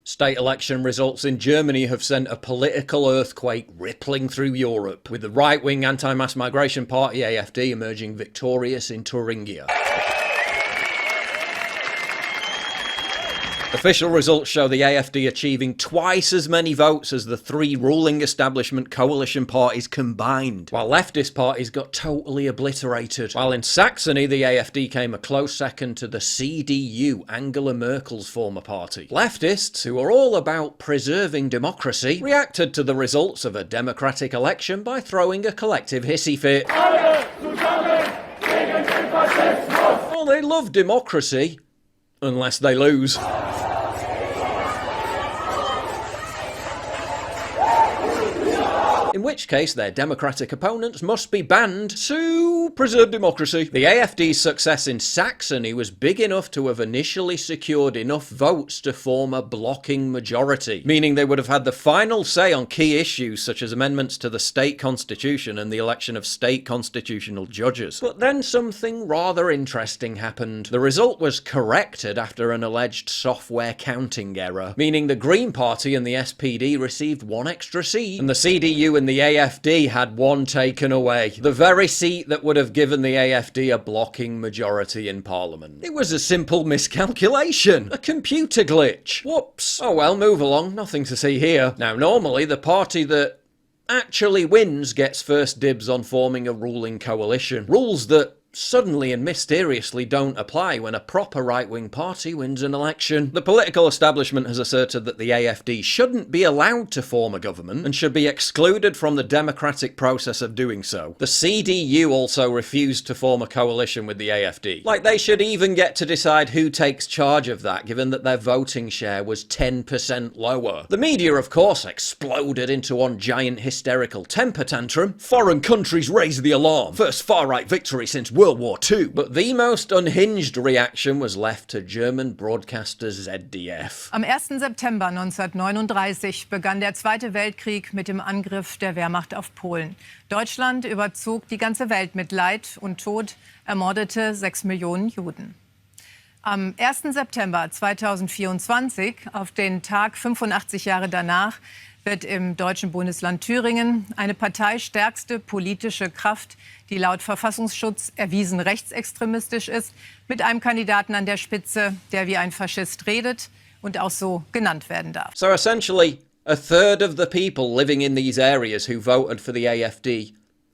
State election results in Germany have sent a political earthquake rippling through Europe, with the right-wing anti-mass migration party AfD emerging victorious in Thuringia. Official results show the AfD achieving twice as many votes as the three ruling establishment coalition parties combined, while leftist parties got totally obliterated. While in Saxony, the AfD came a close second to the CDU, Angela Merkel's former party. Leftists, who are all about preserving democracy, reacted to the results of a democratic election by throwing a collective hissy fit. Well, they love democracy, unless they lose. In which case their democratic opponents must be banned to preserve democracy. The AfD's success in Saxony was big enough to have initially secured enough votes to form a blocking majority, meaning they would have had the final say on key issues such as amendments to the state constitution and the election of state constitutional judges. But then something rather interesting happened. The result was corrected after an alleged software counting error, meaning the Green Party and the SPD received one extra seat, and the CDU and the AfD had one taken away. The very seat that would have given the AfD a blocking majority in Parliament. It was a simple miscalculation. A computer glitch. Whoops. Oh well, move along. Nothing to see here. Now, normally the party that actually wins gets first dibs on forming a ruling coalition. Rules that suddenly and mysteriously don't apply when a proper right-wing party wins an election. The political establishment has asserted that the AfD shouldn't be allowed to form a government and should be excluded from the democratic process of doing so. The CDU also refused to form a coalition with the AfD. Like they should even get to decide who takes charge of that, given that their voting share was 10% lower. The media, of course, exploded into one giant hysterical temper tantrum. Foreign countries raise the alarm. First far-right victory since World War II. But the most unhinged reaction was left to German broadcaster ZDF. Am 1. September 1939 begann der Zweite Weltkrieg mit dem Angriff der Wehrmacht auf Polen. Deutschland überzog die ganze Welt mit Leid und Tod, ermordete 6 Millionen Juden. Am 1. September 2024, auf den Tag 85 Jahre danach, wird im deutschen Bundesland Thüringen eine parteistärkste politische Kraft, die laut Verfassungsschutz erwiesen rechtsextremistisch ist, mit einem Kandidaten an der Spitze, der wie ein Faschist redet und auch so genannt werden darf. So essentially, a third of the people living in these areas who voted for the AfD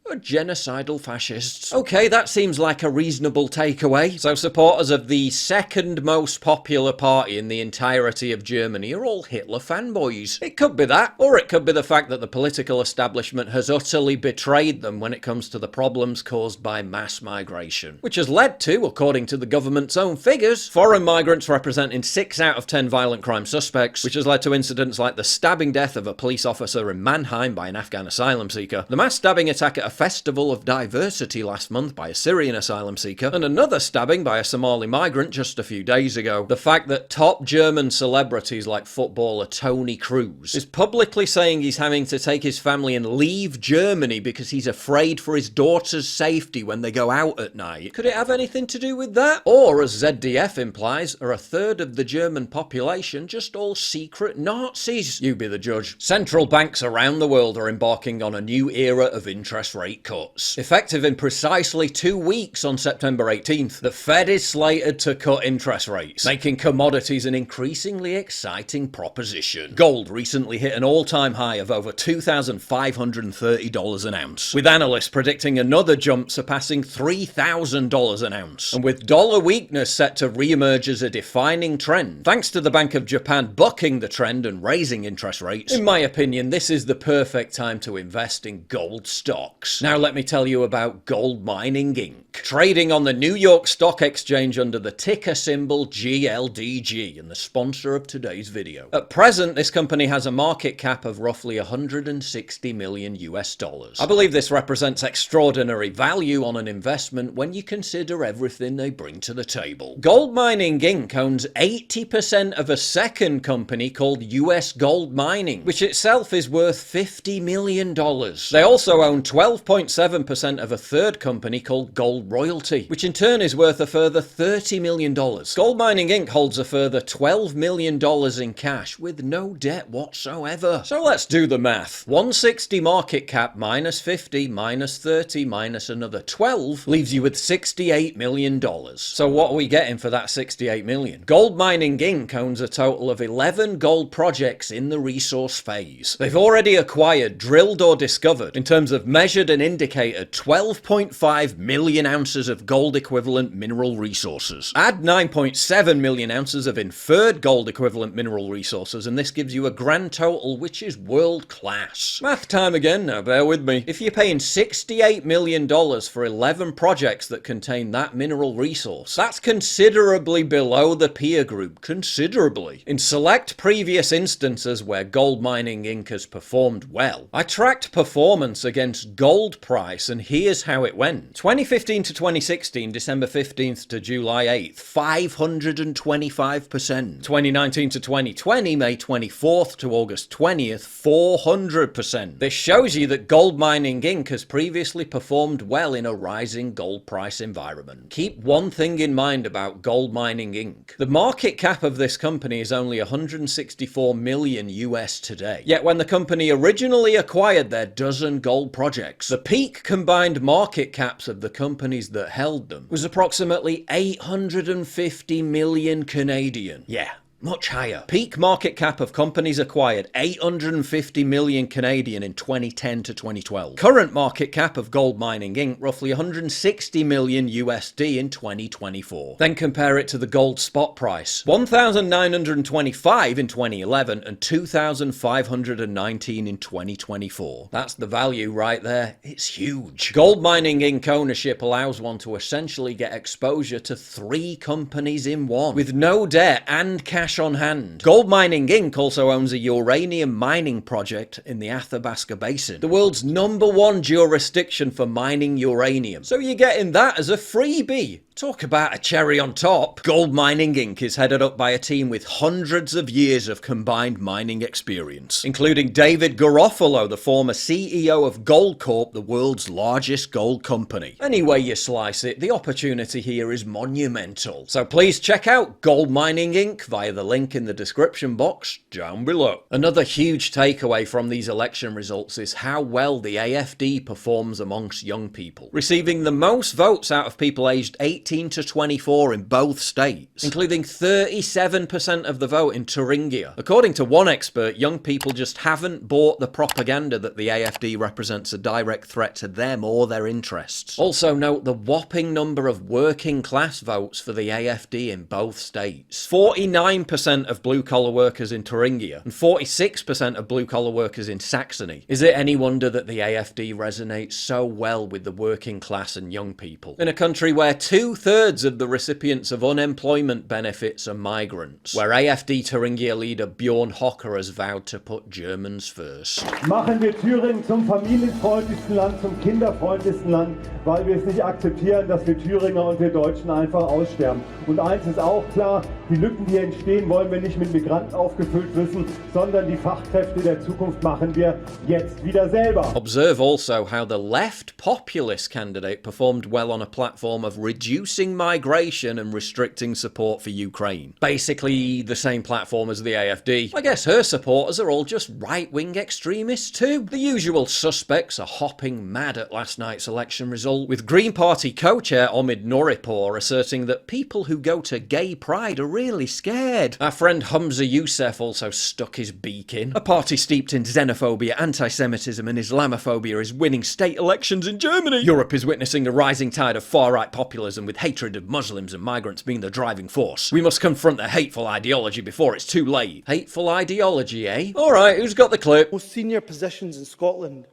are genocidal fascists. Okay, that seems like a reasonable takeaway. So supporters of the second most popular party in the entirety of Germany are all Hitler fanboys. It could be that, or it could be the fact that the political establishment has utterly betrayed them when it comes to the problems caused by mass migration, which has led to, according to the government's own figures, foreign migrants representing 6 out of 10 violent crime suspects, which has led to incidents like the stabbing death of a police officer in Mannheim by an Afghan asylum seeker, the mass stabbing attack at a festival of diversity last month by a Syrian asylum seeker, and another stabbing by a Somali migrant just a few days ago. The fact that top German celebrities like footballer Tony Cruz is publicly saying he's having to take his family and leave Germany because he's afraid for his daughter's safety when they go out at night. Could it have anything to do with that? Or, as ZDF implies, are a third of the German population just all secret Nazis? You be the judge. Central banks around the world are embarking on a new era of interest rate cuts. Effective in precisely 2 weeks on September 18th, the Fed is slated to cut interest rates, making commodities an increasingly exciting proposition. Gold recently hit an all-time high of over $2,530 an ounce, with analysts predicting another jump surpassing $3,000 an ounce. And with dollar weakness set to re-emerge as a defining trend, thanks to the Bank of Japan bucking the trend and raising interest rates, in my opinion, this is the perfect time to invest in gold stocks. Now let me tell you about Gold Mining Inc. Trading on the New York Stock Exchange under the ticker symbol GLDG, and the sponsor of today's video. At present, this company has a market cap of roughly 160 million US dollars. I believe this represents extraordinary value on an investment when you consider everything they bring to the table. Gold Mining Inc. owns 80% of a second company called US Gold Mining, which itself is worth $50 million. They also own 12% 12.7% of a third company called Gold Royalty, which in turn is worth a further $30 million. Gold Mining Inc. holds a further $12 million in cash with no debt whatsoever. So let's do the math. 160 market cap minus 50 minus 30 minus another 12 leaves you with $68 million. So what are we getting for that $68 million? Gold Mining Inc. owns a total of 11 gold projects in the resource phase. They've already acquired, drilled or discovered, in terms of measured and indicated, 12.5 million ounces of gold equivalent mineral resources. Add 9.7 million ounces of inferred gold equivalent mineral resources and this gives you a grand total which is world class. Math time again, now bear with me. If you're paying $68 million for 11 projects that contain that mineral resource, that's considerably below the peer group. Considerably. In select previous instances where Gold Mining Inc. has performed well, I tracked performance against gold price and here's how it went. 2015 to 2016, December 15th to July 8th, 525%. 2019 to 2020, May 24th to August 20th, 400%. This shows you that Gold Mining Inc. has previously performed well in a rising gold price environment. Keep one thing in mind about Gold Mining Inc. The market cap of this company is only 164 million US today. Yet when the company originally acquired their dozen gold projects, the peak combined market caps of the companies that held them was approximately 850 million Canadian. Yeah. Much higher. Peak market cap of companies acquired 850 million Canadian in 2010 to 2012. Current market cap of Gold Mining Inc. roughly 160 million USD in 2024. Then compare it to the gold spot price. 1,925 in 2011 and 2,519 in 2024. That's the value right there. It's huge. Gold Mining Inc. ownership allows one to essentially get exposure to 3 companies in one, with no debt and cash on hand. Gold Mining Inc. also owns a uranium mining project in the Athabasca Basin, the world's #1 jurisdiction for mining uranium. So you're getting that as a freebie. Talk about a cherry on top. Gold Mining Inc. is headed up by a team with hundreds of years of combined mining experience, including David Garofalo, the former CEO of Goldcorp, the world's largest gold company. Any way you slice it, the opportunity here is monumental. So please check out Gold Mining Inc. via the link in the description box down below. Another huge takeaway from these election results is how well the AFD performs amongst young people, receiving the most votes out of people aged 18 to 24 in both states, including 37% of the vote in Thuringia. According to one expert, young people just haven't bought the propaganda that the AFD represents a direct threat to them or their interests. Also note the whopping number of working class votes for the AFD in both states. 49% of blue-collar workers in Thuringia and 46% of blue-collar workers in Saxony. Is it any wonder that the AFD resonates so well with the working class and young people? In a country where 2/3 of the recipients of unemployment benefits are migrants, where AfD Thuringia leader Bjorn Hocker has vowed to put Germans first. Machen wir Thüringen zum familienfreundlichsten Land, zum kinderfreundlichsten Land, weil wir es nicht akzeptieren, dass wir Thüringer und wir Deutschen einfach aussterben. Und eins ist auch klar, die Lücken, die entstehen, wollen wir nicht mit Migranten aufgefüllt wissen, sondern die Fachkräfte der Zukunft machen wir jetzt wieder selber. Observe also how the left populist candidate performed well on a platform of reducing migration and restricting support for Ukraine. Basically the same platform as the AFD. I guess her supporters are all just right-wing extremists too. The usual suspects are hopping mad at last night's election result, with Green Party co-chair Omid Noripur asserting that people who go to gay pride are really scared. Our friend Humza Yousaf also stuck his beak in. A party steeped in xenophobia, anti-Semitism and Islamophobia is winning state elections in Germany. Europe is witnessing a rising tide of far-right populism, with hatred of Muslims and migrants being the driving force. We must confront the hateful ideology before it's too late. Hateful ideology, eh? Alright, who's got the clip? Most senior positions in Scotland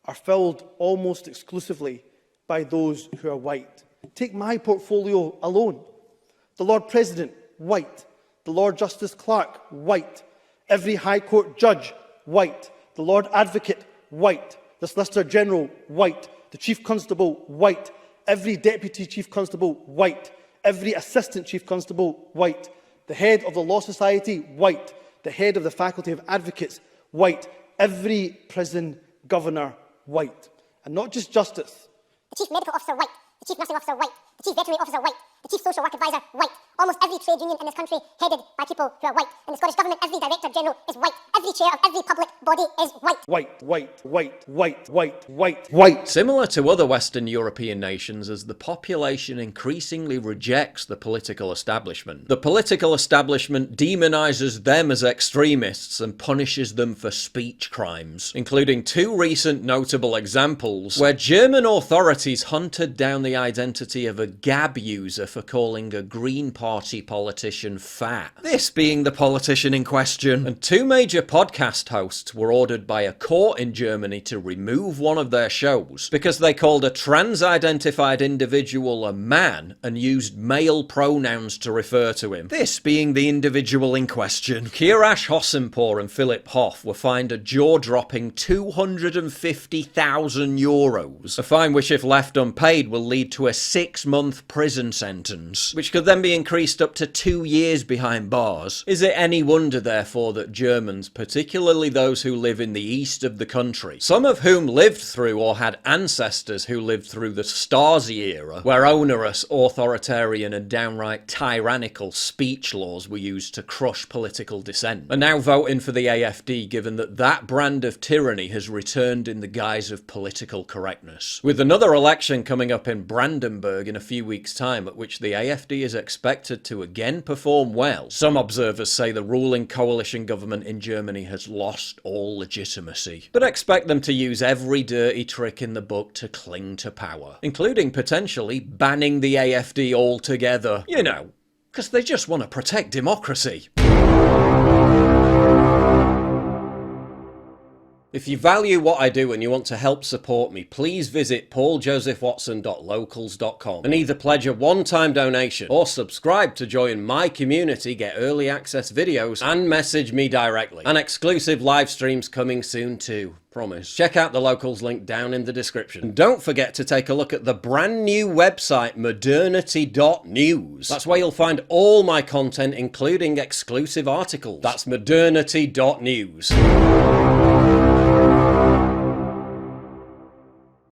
are filled almost exclusively by those who are white. Take my portfolio alone. The Lord President, white. The Lord Justice Clerk, white. Every High Court judge, white. The Lord Advocate, white. The Solicitor General, white. The Chief Constable, white. Every Deputy Chief Constable, white. Every Assistant Chief Constable, white. The Head of the Law Society, white. The Head of the Faculty of Advocates, white. Every Prison Governor, white. and not just justice. The chief medical officer, white. The chief nursing officer, white. The chief veterinary officer, white. The chief social work advisor, white. Almost every trade union in this country headed by people who are white. In the Scottish Government, every Director General is white. Every chair of every public body is white. White, white, white, white, white, white, white. Similar to other Western European nations, as the population increasingly rejects the political establishment, the political establishment demonises them as extremists and punishes them for speech crimes, including two recent notable examples where German authorities hunted down the identity of a Gab user for calling a Green Party politician fat. This being the politician in question. And two major podcast hosts were ordered by a court in Germany to remove one of their shows because they called a trans-identified individual a man and used male pronouns to refer to him. This being the individual in question. Kirash Hosenpour and Philip Hoff were fined a jaw-dropping €250,000, a fine which, if left unpaid, will lead to a 6-month prison sentence, which could then be increased up to 2 years behind bars. Is it any wonder, therefore, that Germans, particularly those who live in the east of the country, some of whom lived through or had ancestors who lived through the Stasi era, where onerous, authoritarian and downright tyrannical speech laws were used to crush political dissent, are now voting for the AFD, given that that brand of tyranny has returned in the guise of political correctness. With another election coming up in Brandenburg in a few weeks' time, at which the AFD is expected to again perform well, some observers say the ruling coalition government in Germany has lost all legitimacy, but expect them to use every dirty trick in the book to cling to power, including potentially banning the AFD altogether. You know, because they just want to protect democracy. If you value what I do and you want to help support me, please visit pauljosephwatson.locals.com and either pledge a one-time donation or subscribe to join my community, get early access videos, and message me directly. And exclusive live streams coming soon too. Promise. Check out the Locals link down in the description. And don't forget to take a look at the brand new website modernity.news. That's where you'll find all my content, including exclusive articles. That's modernity.news.